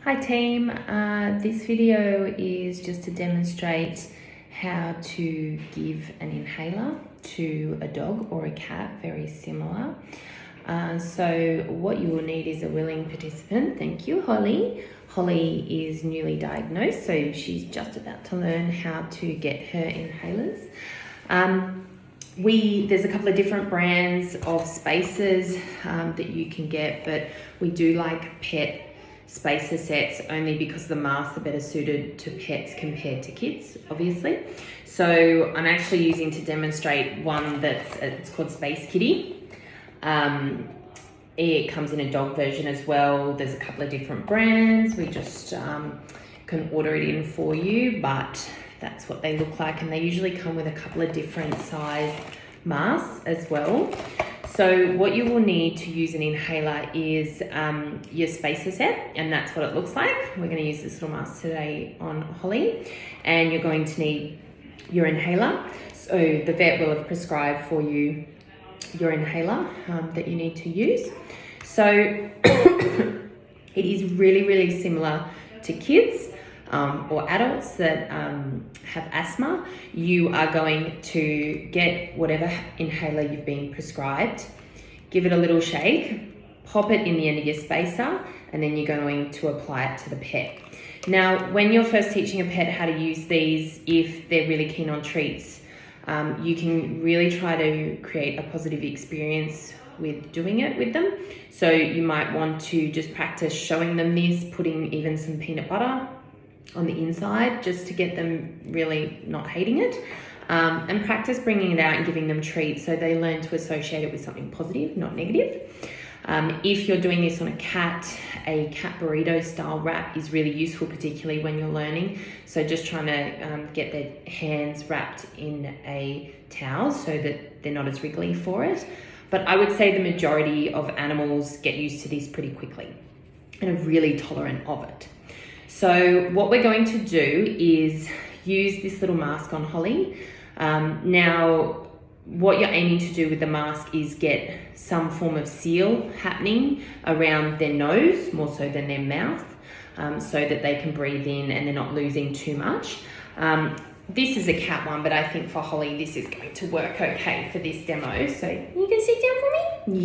Hi team, this video is just to demonstrate how to give an inhaler to a dog or a cat, very similar. So what you will need is a willing participant. Thank you, Holly. Holly is newly diagnosed, so she's just about to learn how to get her inhalers. There's a couple of different brands of spacers that you can get, but we do like pet spacer sets only because the masks are better suited to pets compared to kids, obviously. So I'm actually using to demonstrate one it's called Space Kitty. It comes in a dog version as well. There's a couple of different brands. We just can order it in for you, but that's what they look like, and they usually come with a couple of different size masks as well. So what you will need to use an inhaler is your spacer set, and that's what it looks like. We're going to use this little mask today on Holly, and you're going to need your inhaler. So the vet will have prescribed for you your inhaler that you need to use. So it is really similar to kids or adults that have asthma. You are going to get whatever inhaler you've been prescribed, give it a little shake, pop it in the end of your spacer, and then you're going to apply it to the pet. Now, when you're first teaching a pet how to use these, if they're really keen on treats, you can really try to create a positive experience with doing it with them. So you might want to just practice showing them this, putting even some peanut butter on the inside just to get them really not hating it, and practice bringing it out and giving them treats so they learn to associate it with something positive, not negative. If you're doing this on a cat burrito style wrap is really useful, particularly when you're learning. So just trying to get their hands wrapped in a towel so that they're not as wriggly for it. But I would say the majority of animals get used to this pretty quickly and are really tolerant of it. So what we're going to do is use this little mask on Holly. Now, what you're aiming to do with the mask is get some form of seal happening around their nose, more so than their mouth, so that they can breathe in and they're not losing too much. This is a cat one, but I think for Holly, this is going to work okay for this demo. So you can sit down for me?